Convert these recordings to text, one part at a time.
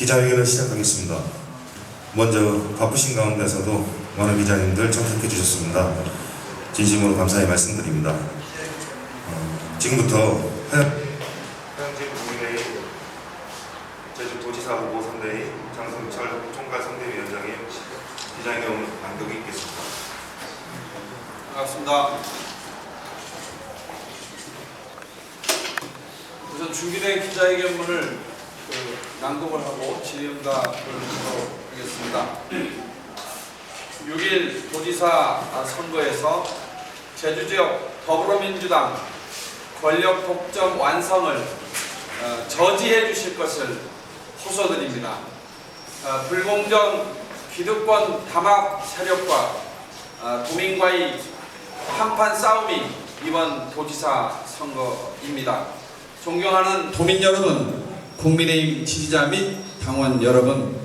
기자회견을 시작하겠습니다. 먼저 바쁘신 가운데서도 많은 기자님들 참석해 주셨습니다. 진심으로 감사의 말씀드립니다. 지금부터 하영진 국민의힘 제주도지사 후보 선대위 장성철 총괄 선대위원장의 기자회견 낭독이 있겠습니다. 반갑습니다. 우선 준비된 기자회견문을 낭독을 하고 질의응답을 하도록 하겠습니다. 6일 도지사 선거에서 제주지역 더불어민주당 권력 독점 완성을 저지해 주실 것을 호소드립니다. 불공정 기득권 담합 세력과 도민과의 한판 싸움이 이번 도지사 선거입니다. 존경하는 도민 여러분, 국민의힘 지지자 및 당원 여러분,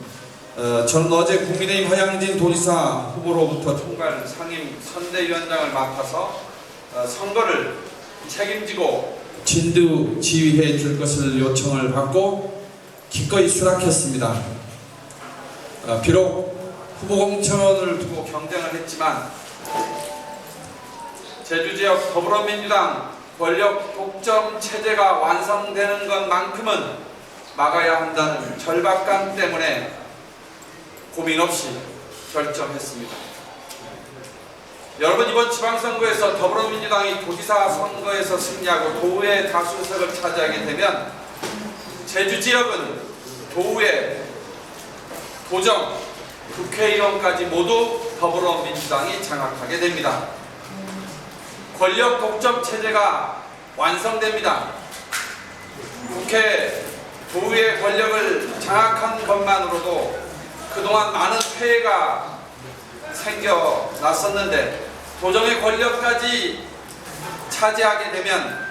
저는 어제 국민의힘 하영진 도지사 후보로부터 총괄 상임 선대위원장을 맡아서 선거를 책임지고 진두지휘해 줄 것을 요청을 받고 기꺼이 수락했습니다. 비록 후보 공천을 두고 경쟁을 했지만 제주지역 더불어민주당 권력 독점 체제가 완성되는 것만큼은 막아야 한다는 절박감 때문에 고민 없이 결정했습니다. 여러분, 이번 지방선거에서 더불어민주당이 도지사 선거에서 승리하고 도의회 다수석을 차지하게 되면 제주지역은 도의회, 도정, 국회의원까지 모두 더불어민주당이 장악하게 됩니다. 권력 독점 체제가 완성됩니다. 국회, 도의회 권력을 장악한 것만으로도 그동안 많은 폐해가 생겨났었는데 도정의 권력까지 차지하게 되면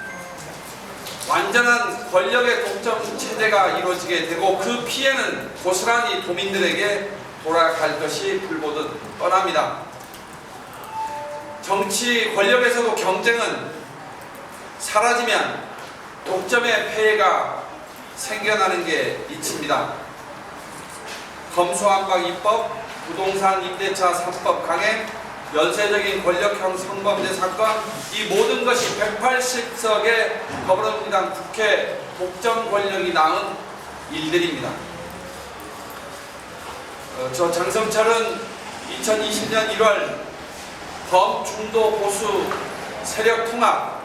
완전한 권력의 독점 체제가 이루어지게 되고 그 피해는 고스란히 도민들에게 돌아갈 것이 불보듯 뻔합니다. 정치 권력에서도 경쟁은 사라지면 독점의 폐해가 생겨나는 게 이치입니다. 검수완박 입법, 부동산 임대차 3법 강행, 연쇄적인 권력형 성범죄 사건, 이 모든 것이 180석의 더불어민주당 국회 독점 권력이 낳은 일들입니다. 저 장성철은 2020년 1월 범중도 보수 세력 통합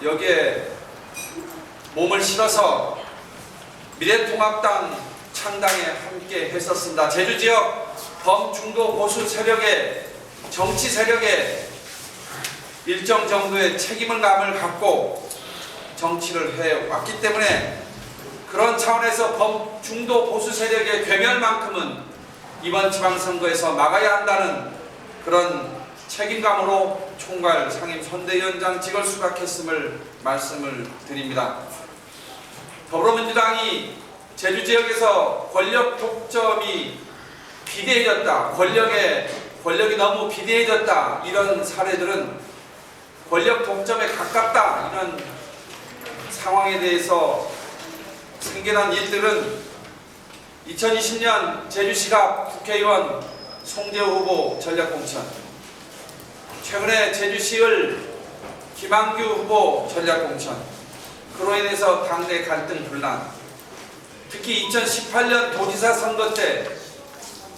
여기에 몸을 실어서 미래통합당 창당에 함께 했었습니다. 제주지역 범중도 보수 세력의 정치 세력에 일정 정도의 책임을 감을 갖고 정치를 해왔기 때문에 그런 차원에서 범중도 보수 세력의 괴멸만큼은 이번 지방선거에서 막아야 한다는 그런 책임감으로 총괄 상임 선대위원장직을 수락했음을 말씀을 드립니다. 더불어민주당이 제주지역에서 권력 독점이 비대해졌다, 권력이 너무 비대해졌다, 이런 사례들은 권력 독점에 가깝다, 이런 상황에 대해서 생겨난 일들은 2020년 제주시가 국회의원 송재호 후보 전략공천, 최근에 제주시을 김한규 후보 전략공천, 그로 인해서 당내 갈등 분란, 특히 2018년 도지사 선거 때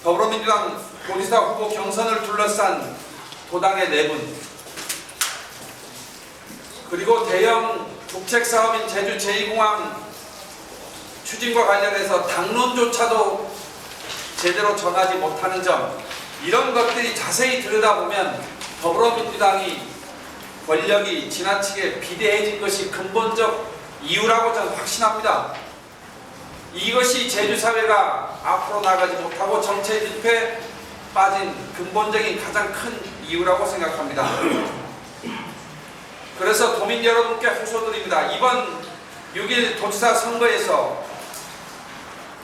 더불어민주당 도지사 후보 경선을 둘러싼 도당의 내분, 그리고 대형 국책사업인 제주 제2공항 추진과 관련해서 당론조차도 제대로 정하지 못하는 점, 이런 것들이 자세히 들여다보면 더불어민주당이 권력이 지나치게 비대해진 것이 근본적 이유라고 저는 확신합니다. 이것이 제주사회가 앞으로 나가지 못하고 정체집에 빠진 근본적인 가장 큰 이유라고 생각합니다. 그래서 도민 여러분께 호소드립니다. 이번 6일 도지사 선거에서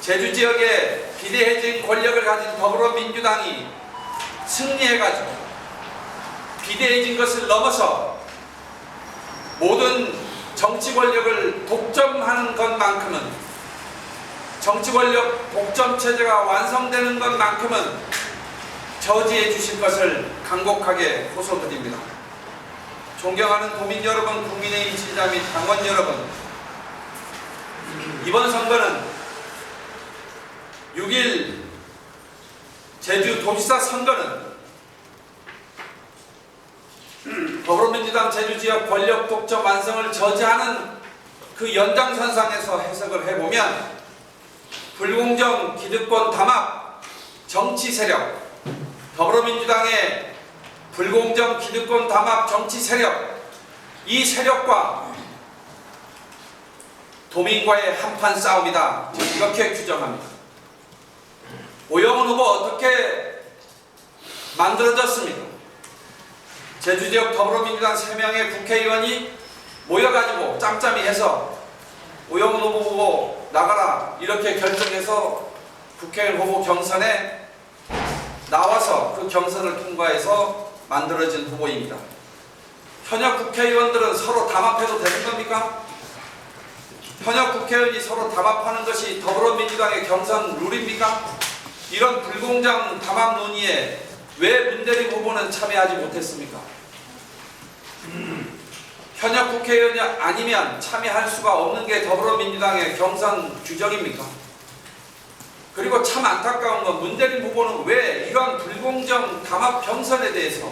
제주지역에 비대해진 권력을 가진 더불어민주당이 승리해가지고 비대해진 것을 넘어서 모든 정치 권력을 독점하는 것만큼은 정치 권력 독점 체제가 완성되는 것만큼은 저지해 주실 것을 간곡하게 호소드립니다. 존경하는 도민 여러분, 국민의힘 지지자 및 당원 여러분, 이번 선거는 6일 제주도지사 선거는 더불어민주당 제주지역 권력 독점 완성을 저지하는 그 연장선상에서 해석을 해보면 불공정 기득권 담합 정치 세력, 더불어민주당의 불공정 기득권 담합 정치 세력, 이 세력과 도민과의 한판 싸움이다, 이렇게 규정합니다. 오영훈 후보 어떻게 만들어졌습니까? 제주지역 더불어민주당 3명의 국회의원이 모여가지고 짬짬이 해서 오영훈 후보 나가라 이렇게 결정해서 국회의원 후보 경선에 나와서 그 경선을 통과해서 만들어진 후보입니다. 현역 국회의원들은 서로 담합해도 되는 겁니까? 현역 국회의원이 서로 담합하는 것이 더불어민주당의 경선 룰입니까? 이런 불공정 담합 논의에 왜 문대림 후보는 참여하지 못했습니까? 현역 국회의원이 아니면 참여할 수가 없는 게 더불어민주당의 경선 규정입니까? 그리고 참 안타까운 건 문대림 후보는 왜 이런 불공정 담합 경선에 대해서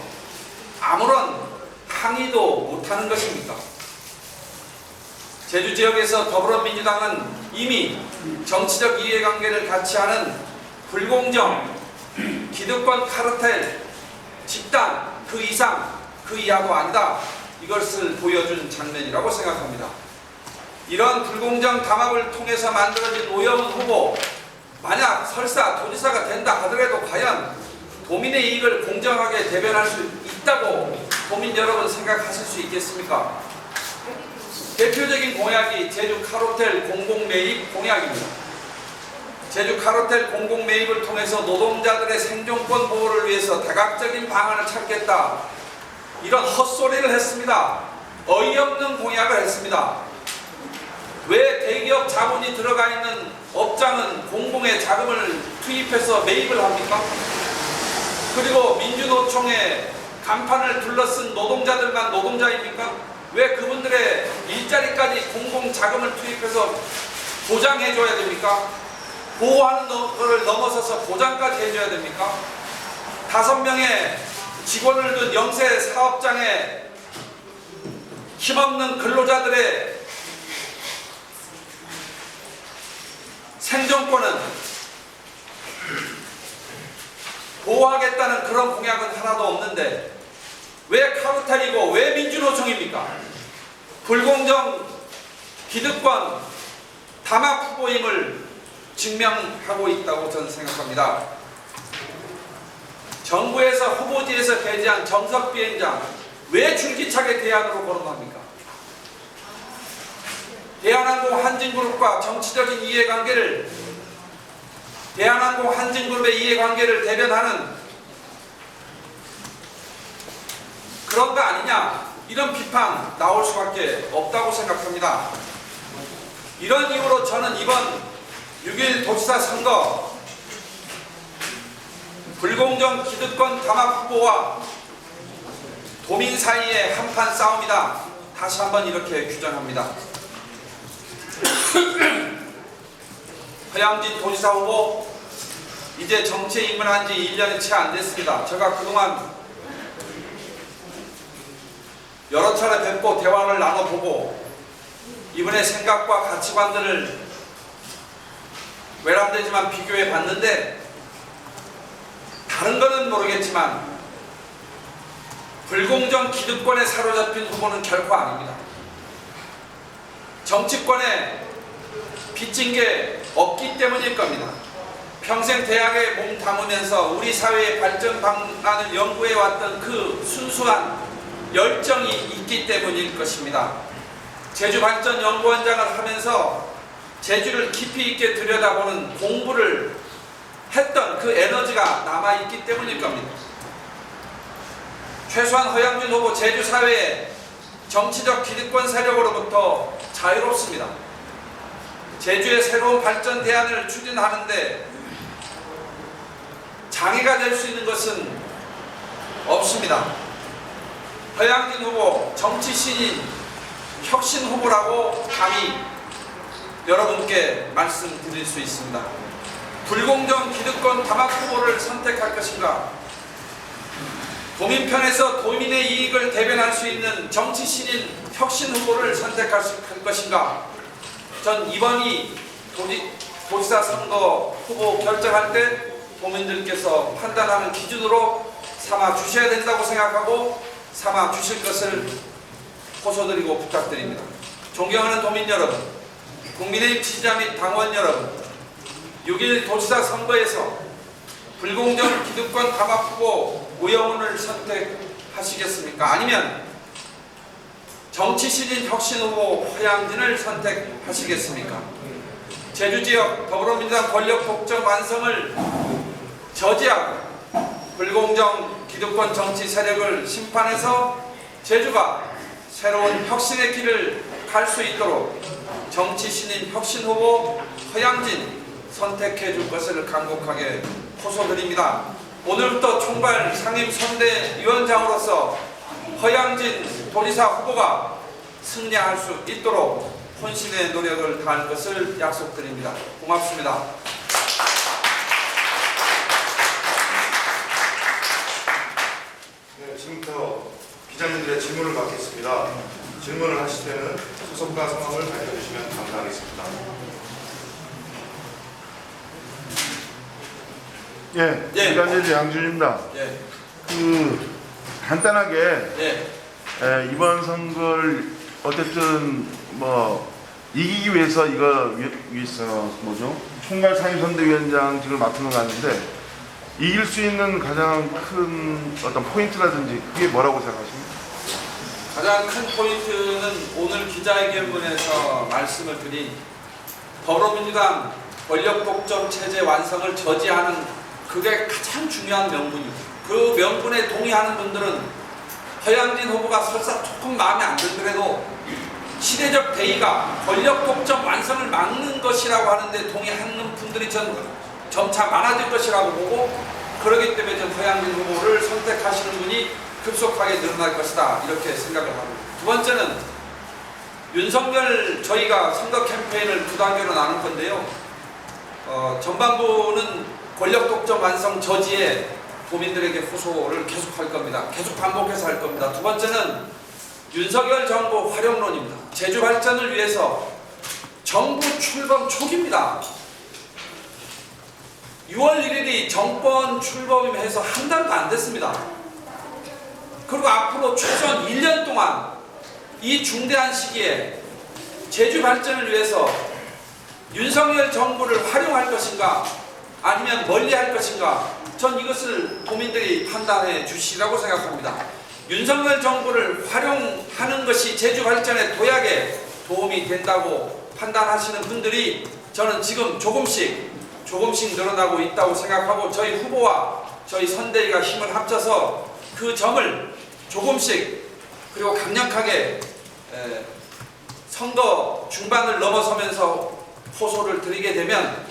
아무런 항의도 못하는 것입니까? 제주 지역에서 더불어민주당은 이미 정치적 이해관계를 같이 하는 불공정, 기득권 카르텔, 집단 그 이상 그 이하도 아니다, 이것을 보여준 장면이라고 생각합니다. 이런 불공정 담합을 통해서 만들어진 오영훈 후보, 만약 설사 도지사가 된다 하더라도 과연 도민의 이익을 공정하게 대변할 수 있다고 도민 여러분 생각하실 수 있겠습니까? 대표적인 공약이 제주 카르텔 공공매입 공약입니다. 제주 카르텔 공공매입을 통해서 노동자들의 생존권 보호를 위해서 다각적인 방안을 찾겠다, 이런 헛소리를 했습니다. 어이없는 공약을 했습니다. 왜 대기업 자본이 들어가 있는 업장은 공공의 자금을 투입해서 매입을 합니까? 그리고 민주노총의 간판을 둘러쓴 노동자들만 노동자입니까? 왜 그분들의 일자리까지 공공 자금을 투입해서 보장해줘야 됩니까? 보호하는 것을 넘어서서 보장까지 해줘야 됩니까? 5명의 직원을 둔 영세 사업장에 힘없는 근로자들의 생존권은 보호하겠다는 그런 공약은 하나도 없는데 왜 카르텔이고 왜 민주노총입니까? 불공정 기득권 담합 후보임을 증명하고 있다고 저는 생각합니다. 정부에서 후보지에서 배제한 정석 비행장 왜 줄기차게 대안으로 거론합니까? 대한항공 한진그룹과 정치적인 이해관계를, 대한항공 한진그룹의 이해관계를 대변하는 그런 거 아니냐, 이런 비판 나올 수밖에 없다고 생각합니다. 이런 이유로 저는 이번 6일 도지사 선거 불공정 기득권 담합 후보와 도민 사이의 한판 싸움이다, 다시 한번 이렇게 규정합니다. 허양진 도지사 후보 이제 정치에 입문한 지 1년이 채 안 됐습니다. 제가 그동안 여러 차례 뵙고 대화를 나눠보고 이분의 생각과 가치관들을 외람되지만 비교해 봤는데 다른 거는 모르겠지만 불공정 기득권에 사로잡힌 후보는 결코 아닙니다. 정치권에 빚진 게 없기 때문일 겁니다. 평생 대학에 몸 담으면서 우리 사회의 발전 방안을 연구해 왔던 그 순수한 열정이 있기 때문일 것입니다. 제주발전연구원장을 하면서 제주를 깊이 있게 들여다보는 공부를 했던 그 에너지가 남아있기 때문일 겁니다. 최소한 허양준 후보 제주 사회의 정치적 기득권 세력으로부터 자유롭습니다. 제주의 새로운 발전 대안을 추진하는데 장애가 될 수 있는 것은 없습니다. 허양진 후보 정치 신인 혁신 후보라고 감히 여러분께 말씀드릴 수 있습니다. 불공정 기득권 담합 후보를 선택할 것인가, 도민편에서 도민의 이익을 대변할 수 있는 정치 신인 혁신 후보를 선택할 것인가, 전 이번이 도지사 선거 후보 결정할 때 도민들께서 판단하는 기준으로 삼아 주셔야 된다고 생각하고 삼아 주실 것을 호소드리고 부탁드립니다. 존경하는 도민 여러분, 국민의힘 지지자 및 당원 여러분, 6일 도지사 선거에서 불공정 기득권 담합 후보 우영훈을 선택하시겠습니까? 아니면 정치 신인 혁신 후보 허양진을 선택하시겠습니까? 제주지역 더불어민주당 권력 독점 완성을 저지하고 불공정 기득권 정치 세력을 심판해서 제주가 새로운 혁신의 길을 갈 수 있도록 정치 신인 혁신 후보 허양진 선택해 줄 것을 간곡하게 호소드립니다. 오늘부터 총괄 상임 선대위원장으로서 허양진 도지사 후보가 승리할 수 있도록 혼신의 노력을 다할 것을 약속드립니다. 고맙습니다. 네, 지금부터 기자님들의 질문을 받겠습니다. 질문을 하실 때는 소속과 성함을 밝혀주시면 감사하겠습니다. 예, 예. 기관제주 양준입니다. 예. 간단하게 예. 이번 선거를 어쨌든 뭐 이기기 위해서 위해서 뭐죠? 총괄 상임선대위원장직을 맡은 건 아닌데 이길 수 있는 가장 큰 어떤 포인트라든지 그게 뭐라고 생각하십니까? 가장 큰 포인트는 오늘 기자회견문에서 말씀을 드린 더불어민주당 권력 독점 체제 완성을 저지하는 그게 가장 중요한 명분입니다. 그 명분에 동의하는 분들은 허양진 후보가 설사 조금 마음에 안 들더라도 시대적 대의가 권력 독점 완성을 막는 것이라고 하는데 동의하는 분들이 점차 많아질 것이라고 보고, 그렇기 때문에 전 허양진 후보를 선택하시는 분이 급속하게 늘어날 것이다 이렇게 생각을 합니다. 두 번째는 윤석열, 저희가 선거 캠페인을 두 단계로 나눌 건데요. 전반부는 권력 독점 완성 저지에 도민들에게 호소를 계속할 겁니다. 계속 반복해서 할 겁니다. 두 번째는 윤석열 정부 활용론입니다. 제주 발전을 위해서 정부 출범 초기입니다. 6월 1일이 정권 출범해서 한 달도 안 됐습니다. 그리고 앞으로 최소한 1년 동안 이 중대한 시기에 제주 발전을 위해서 윤석열 정부를 활용할 것인가 아니면 멀리할 것인가, 전 이것을 도민들이 판단해 주시라고 생각합니다. 윤석열 정부를 활용하는 것이 제주 발전의 도약에 도움이 된다고 판단하시는 분들이 저는 지금 조금씩 늘어나고 있다고 생각하고, 저희 후보와 저희 선대위가 힘을 합쳐서 그 점을 조금씩 그리고 강력하게 선거 중반을 넘어서면서 호소를 드리게 되면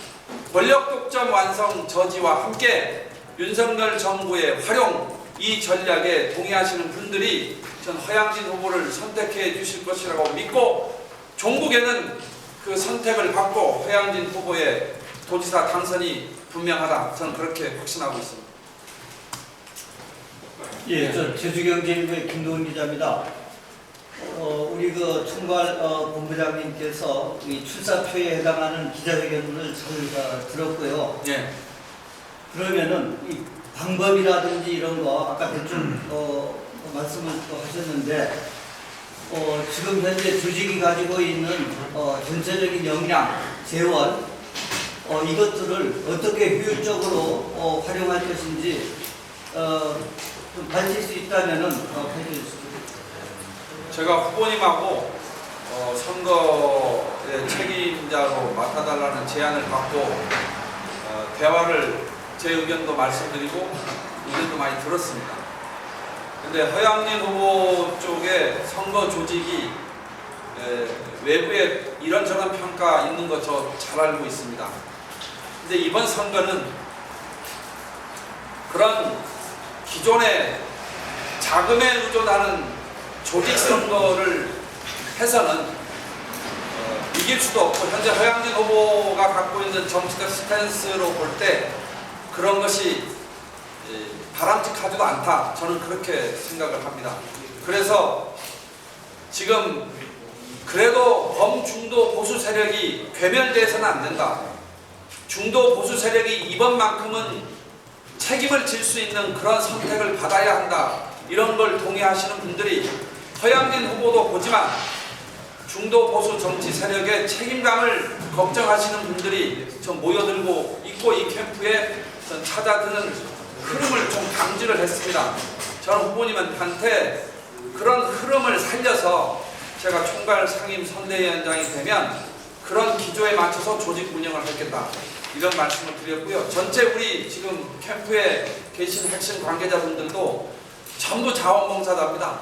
권력 독점 완성 저지와 함께 윤석열 정부의 활용, 이 전략에 동의하시는 분들이 전 허양진 후보를 선택해 주실 것이라고 믿고, 종국에는 그 선택을 받고 허양진 후보의 도지사 당선이 분명하다, 저는 그렇게 확신하고 있습니다. 예, 저 제주경제일보의 김도훈 기자입니다. 우리 그 총괄 본부장님께서 이 출사표에 해당하는 기자회견문을 잘 들었고요. 예. 그러면은 이 방법이라든지 이런 거 아까 대충 말씀을 또 하셨는데, 지금 현재 조직이 가지고 있는 전체적인 역량, 재원, 이것들을 어떻게 효율적으로 활용할 것인지 좀 밝힐 수 있다면은 해주십시오. 제가 후보님하고 선거의 책임자로 맡아달라는 제안을 받고 대화를, 제 의견도 말씀드리고 의견도 많이 들었습니다. 근데 허양진 후보 쪽에 선거 조직이 외부에 이런저런 평가 있는 거 저 잘 알고 있습니다. 근데 이번 선거는 그런 기존의 자금에 의존하는 조직 선거를 해서는 이길 수도 없고, 현재 허양진 후보가 갖고 있는 정치적 스탠스로 볼 때 그런 것이 바람직하지도 않다, 저는 그렇게 생각을 합니다. 그래서 지금 그래도 범중도 보수 세력이 괴멸돼서는 안 된다. 중도 보수 세력이 이번만큼은 책임을 질 수 있는 그런 선택을 받아야 한다, 이런 걸 동의하시는 분들이 허양진 후보도 보지만 중도 보수 정치 세력의 책임감을 걱정하시는 분들이 좀 모여들고 있고, 이 캠프에 전 찾아드는 흐름을 좀 감지를 했습니다. 저는 후보님한테 그런 흐름을 살려서 제가 총괄 상임 선대위원장이 되면 그런 기조에 맞춰서 조직 운영을 하겠다, 이런 말씀을 드렸고요. 전체 우리 지금 캠프에 계신 핵심 관계자분들도 전부 자원봉사자입니다.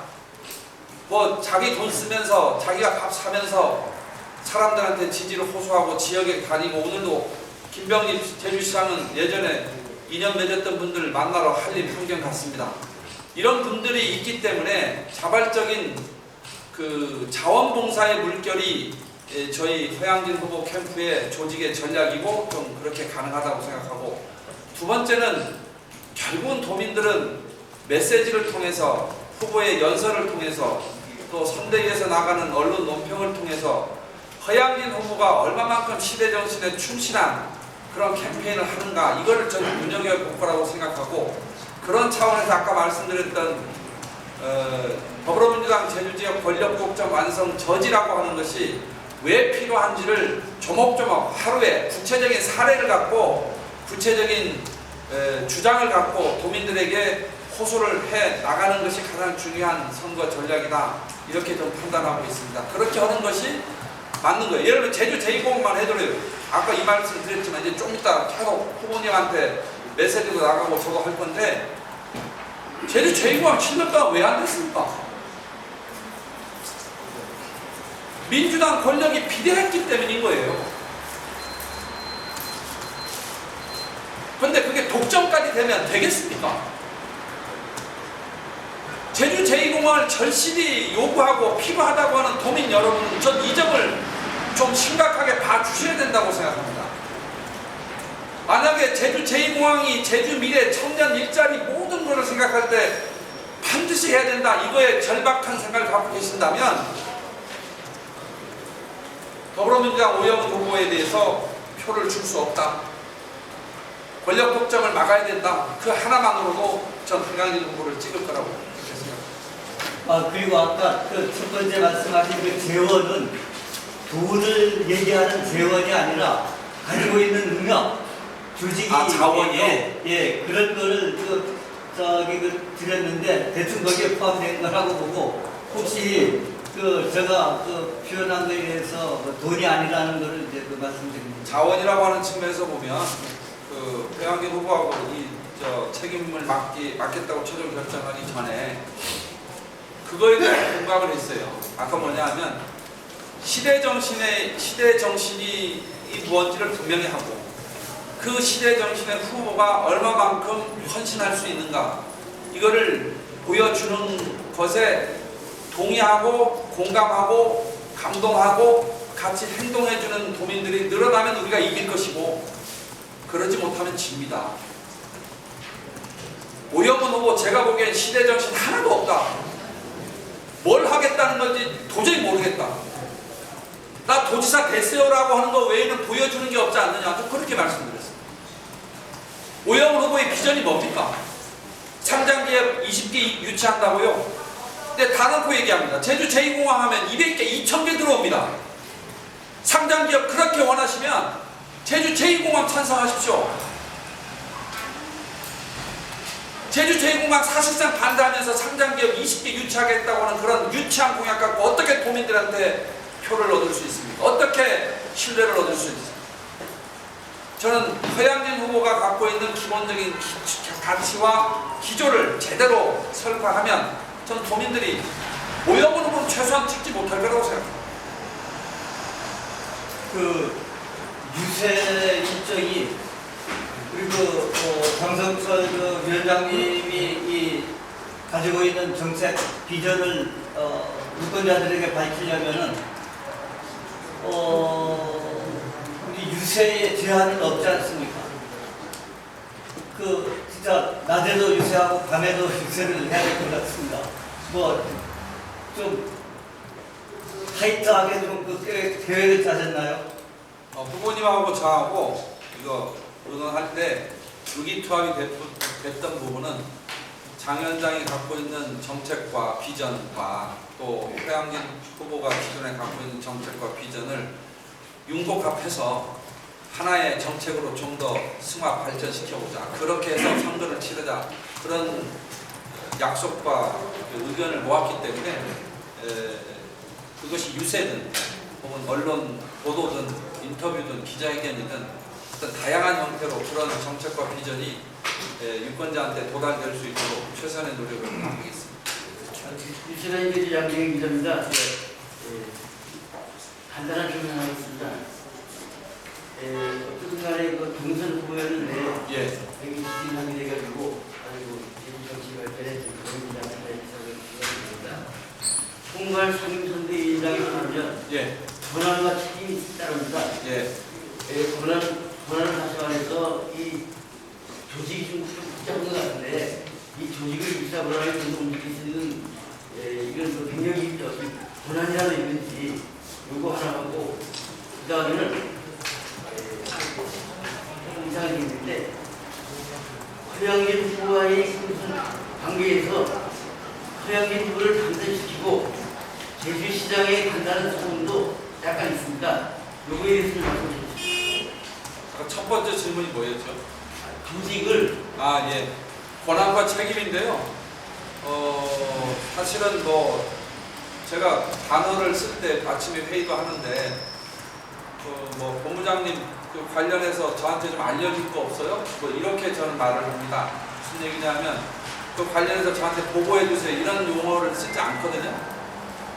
뭐 자기 돈 쓰면서 자기가 밥 사면서 사람들한테 지지를 호소하고 지역에 다니고, 오늘도 김병립 제주시장은 예전에 인연 맺었던 분들을 만나러 한림 풍경 갔습니다. 이런 분들이 있기 때문에 자발적인 그 자원봉사의 물결이 저희 허양진 후보 캠프의 조직의 전략이고 좀 그렇게 가능하다고 생각하고, 두 번째는 결국은 도민들은 메시지를 통해서, 후보의 연설을 통해서, 또 선대위에서 나가는 언론 논평을 통해서 허양진 후보가 얼마만큼 시대정신에 충실한 그런 캠페인을 하는가, 이거를 저는 눈여겨볼 거라고 생각하고, 그런 차원에서 아까 말씀드렸던 더불어민주당 제주지역 권력국정 완성 저지라고 하는 것이 왜 필요한지를 조목조목 하루에 구체적인 사례를 갖고 구체적인 주장을 갖고 도민들에게 호소를 해 나가는 것이 가장 중요한 선거 전략이다, 이렇게 좀 판단하고 있습니다. 그렇게 하는 것이 맞는 거예요. 예를 들면 제주 제2공항만 해도요, 아까 이 말씀 드렸지만 이제 좀 이따 계속 후보님한테 메시지도 나가고 저도 할 건데, 제주 제2공항 7년 동안 왜 안 됐습니까? 민주당 권력이 비대했기 때문인 거예요. 그런데 그게 독점까지 되면 되겠습니까? 제주 제2공항을 절실히 요구하고 필요하다고 하는 도민 여러분, 전 이 점을 좀 심각하게 봐주셔야 된다고 생각합니다. 만약에 제주 제2공항이 제주 미래 청년 일자리 모든 것을 생각할 때 반드시 해야 된다, 이거에 절박한 생각을 갖고 계신다면 더불어민주당 오영훈 후보에 대해서 표를 줄 수 없다, 권력 독점을 막아야 된다, 그 하나만으로도 전 한강진 후보를 찍을 거라고 그렇게 생각합니다. 그리고 아까 그 첫 번째 말씀하신 그 재원은 돈을 얘기하는 재원이 아니라 가지고 있는 능력, 조직이 자원이요? 예, 그런 거를 드렸는데 대충 거기에 포함된 거라고 보고, 혹시 제가 표현한 거에 대해서 돈이 아니라는 거를 이제 말씀드립니다. 자원이라고 하는 측면에서 보면 배양기 후보하고 책임을 맡겠다고 최종 결정하기 전에 그거에 대해 공감을 했어요. 아까 뭐냐 하면 시대 정신이 무언지를 분명히 하고, 그 시대 정신의 후보가 얼마만큼 헌신할 수 있는가, 이거를 보여주는 것에 동의하고 공감하고 감동하고 같이 행동해주는 도민들이 늘어나면 우리가 이길 것이고, 그러지 못하면 집니다. 오영훈 후보 제가 보기엔 시대정신 하나도 없다. 뭘 하겠다는 건지 도저히 모르겠다. 나 도지사 됐어요라고 하는 거 외에는 보여주는 게 없지 않느냐, 좀 그렇게 말씀드렸습니다. 오영훈 후보의 비전이 뭡니까? 상장기업 20개 유치한다고요? 근데 다 놓고 얘기합니다. 제주 제2공항 하면 200개, 2000개 들어옵니다. 상장기업 그렇게 원하시면 제주 제2공항 찬성하십시오. 제주 제2공항 사실상 반대하면서 상장기업 20개 유치하겠다고 하는 그런 유치한 공약 갖고 어떻게 도민들한테 표를 얻을 수 있습니까? 어떻게 신뢰를 얻을 수 있습니까? 저는 허양진 후보가 갖고 있는 기본적인 가치와 기조를 제대로 설파하면 저는 도민들이 오영훈 후보는 최소한 찍지 못할 거라고 생각합니다. 그 유세 일정이 그리고 장성철 그 위원장님이 이 가지고 있는 정책 비전을 유권자들에게 밝히려면은 우리 유세에 제한은 없지 않습니까? 그 진짜 낮에도 유세하고 밤에도 유세를 해야 될 것 같습니다. 뭐 좀 타이트하게 좀 그 계획을 짜셨나요? 후보님하고 저하고 이거 의논할 때 의기투합이 됐던 부분은 장 위원장이 갖고 있는 정책과 비전과 또 회양진 후보가 기존에 갖고 있는 정책과 비전을 융복합해서 하나의 정책으로 좀 더 승화 발전시켜보자. 그렇게 해서 선거를 치르자. 그런 약속과 의견을 모았기 때문에 그것이 유세든 혹은 언론 보도든 인터뷰든 기자회견이든 어떤 다양한 형태로 그런 정책과 비전이 유권자한테 도달될 수 있도록 최선의 노력을 다하겠습니다. 유치원 양경 기자입니다. 간단한 질문 하나 있습니다. 어쨌든 간에 그 경선 후보였는데 여기 지진하게 돼가지고 아이고 정치가 변했지 그런 기자한테 있습니다. 총괄 상임선대위원장이 되면 권한과 책임이 따릅니다. 권한을 다시 말해서 이 조직이 좀 복잡한 것 같은데 이 조직을 유사로 하게 움직일 수 있는 이런 그 능력이 권한이라도 있는지 요거 하나 하고 그 다음에는 이상이 있는데 허영진 후보와의 무슨 관계에서 허영진 후보를 당선시키고 제주시장에 간다는 소문도 약간 있습니다. 요거에 대해서 좀 말씀해 주십시오. 첫 번째 질문이 뭐였죠? 조직을 권한과 책임인데요. 사실은 뭐 제가 단어를 쓸 때 아침에 회의도 하는데 뭐 본부장님 그 관련해서 저한테 좀 알려줄 거 없어요? 뭐 이렇게 저는 말을 합니다. 무슨 얘기냐면 그 관련해서 저한테 보고해 주세요. 이런 용어를 쓰지 않거든요.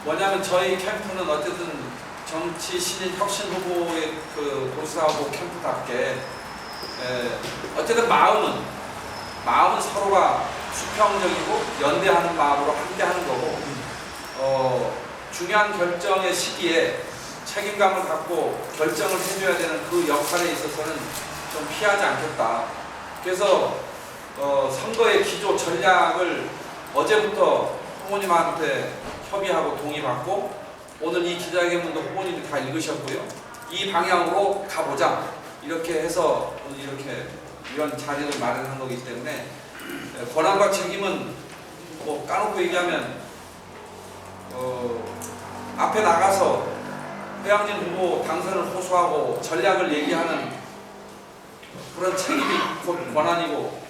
뭐냐면 저희 캠프는 어쨌든 정치 신인 혁신 후보의 그 도사하고 캠프답게 어쨌든 마음은 서로가 수평적이고 연대하는 마음으로 함께하는 거고 중요한 결정의 시기에 책임감을 갖고 결정을 해줘야 되는 그 역할에 있어서는 좀 피하지 않겠다. 그래서 선거의 기조 전략을 어제부터 후보님한테 협의하고 동의받고 오늘 이 기자회견문도 후보님이 다 읽으셨고요. 이 방향으로 가보자. 이렇게 해서 오늘 이렇게 이런 자리를 마련한 거기 때문에 권한과 책임은 뭐 까놓고 얘기하면 앞에 나가서 회양진 후보 당선을 호소하고 전략을 얘기하는 그런 책임이 곧 권한이고